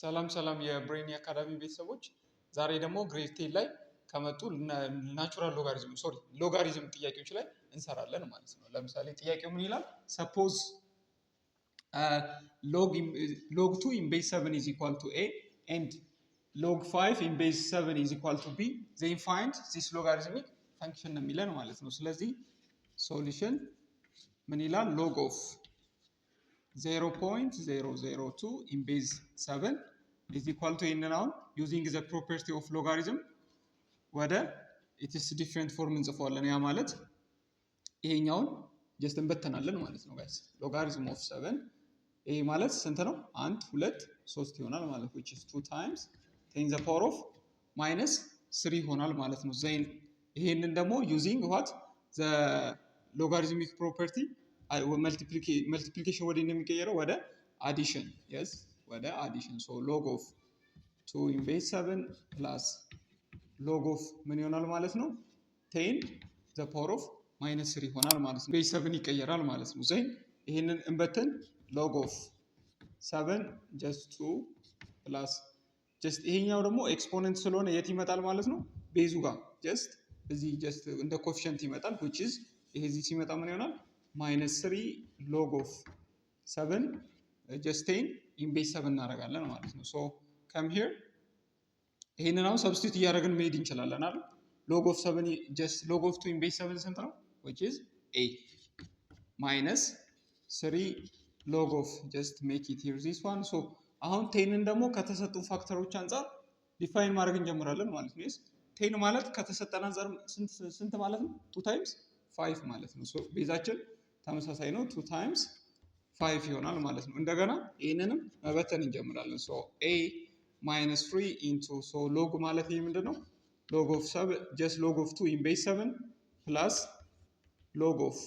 ሰላም ሰላም የብሬን አካዳሚ ቤተሰቦች፣ ዛሬ ደግሞ ግሬድ 10 ላይ ከመጡ ናቹራል ሎጋሪዝም ጥያቄዎች ላይ እንሰራለን ማለት ነው። ለምሳሌ ጥያቄው ምን ይላል? ሰፖዝ log 2 in base 7 is equal to a and log 5 in base 7 is equal to b, then find this logarithmic function ነው የሚለን ማለት ነው። ስለዚህ ሶሉሽን ምን ይላል? log of 0.002 in base 7 is equal to in now using the property of logarithm ወደ its different form እንጽፈዋለን። ያ ማለት ይሄኛውን ጀስት እንበተናለን ማለት ነው ጋይስ። logarithm of 7 ይሄ ማለት ስንት ነው? 1 2 3 ይሆናል ማለት which is 2 times 10 the power of minus 3 ይሆናል ማለት ነው። then ይሄንን ደግሞ using what the logarithmic property multiplication ወደ እንደሚቀየረው ወደ addition, yes ወደ addition. so log of 2 in base 7 plus log of ምን ይሆናል ማለት ነው? 10 the power of minus 3 ይሆናል ማለት ነው። base 7 ይቀየራል ማለት ነው። then ይሄንን እንበትን log of 7 just 2 plus just ይሄኛው ደግሞ ኤክስፖነንት ስለሆነ የት ይመጣል ማለት ነው? ቤዙ ጋር just እዚህ just እንደ ኮኤፊሺየንት ይመጣል which is ይሄ እዚህ ሲመጣ ምን ይሆናል? minus 3 log of 7 just 10 in base 7 እናደርጋለን ማለት ነው። so come here ይሄንን አሁን ሰብስቲቱት እያደረግን መሄድ እንችላለን አይደል? log of 7 just log of 2 in base 7 ስንት ነው? which is a minus 3 log of just make it here this one. so አሁን 10ን ደግሞ ከተሰጡ ፋክተሮች አንፃር ዲፋይን ማድረግ እንጀምራለን ማለት ነው። 10 ማለት ከተሰጠን አንፃር ስንት ማለት ነው? 2 times 5 ማለት ነው። so ቤዛችን ተመሳሳይ ነው 2 times 5 ይሆናል ማለት ነው። እንደገና ይሄንንም መበተን እንጀምራለን። so a minus 3 into so log ማለት ይሄ ምንድነው? log of 7 just log of 2 in base 7 plus log of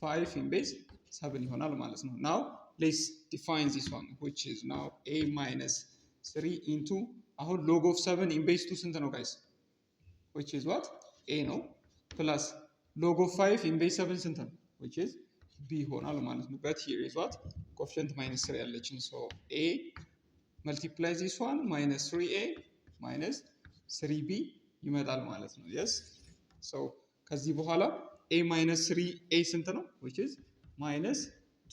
5 in base 7 ይሆናል ማለት ነው። now let's define this one which is now a minus 3 into አሁን log of 7 in base 2 ስንት ነው guys? which is what? a ነው plus log of 5 in base 7 ስንት ነው? which is b ይሆናል ማለት ነው። but here is what? coefficient minus 3 ያለችን so a multiply this one minus 3a minus 3b ይመጣል ማለት ነው። yes so ከዚህ በኋላ a minus 3a ስንት ነው? which is minus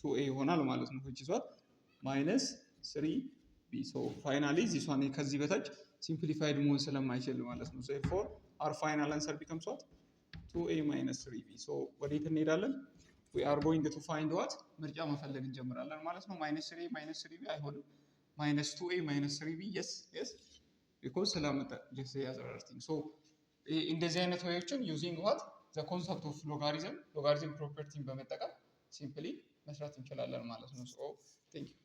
2a ይሆናል ማለት ነው። which is what? minus 3b so finally this one ከዚህ በታች simplified መሆን ስለማይችል ማለት ነው። therefore our final answer becomes what? 2a minus 3b. so ወዴት እንሄዳለን? we are going to find what? ምርጫ መፈለግ እንጀምራለን ማለት ነው። minus 3a minus 3b አይሆንም። minus 2a minus 3b yes because ስለመጣ just the other thing. so እንደዚህ አይነት ወዮችን using what? the concept of logarithm property በመጠቀም simply መስራት እንችላለን ማለት ነው። so thank you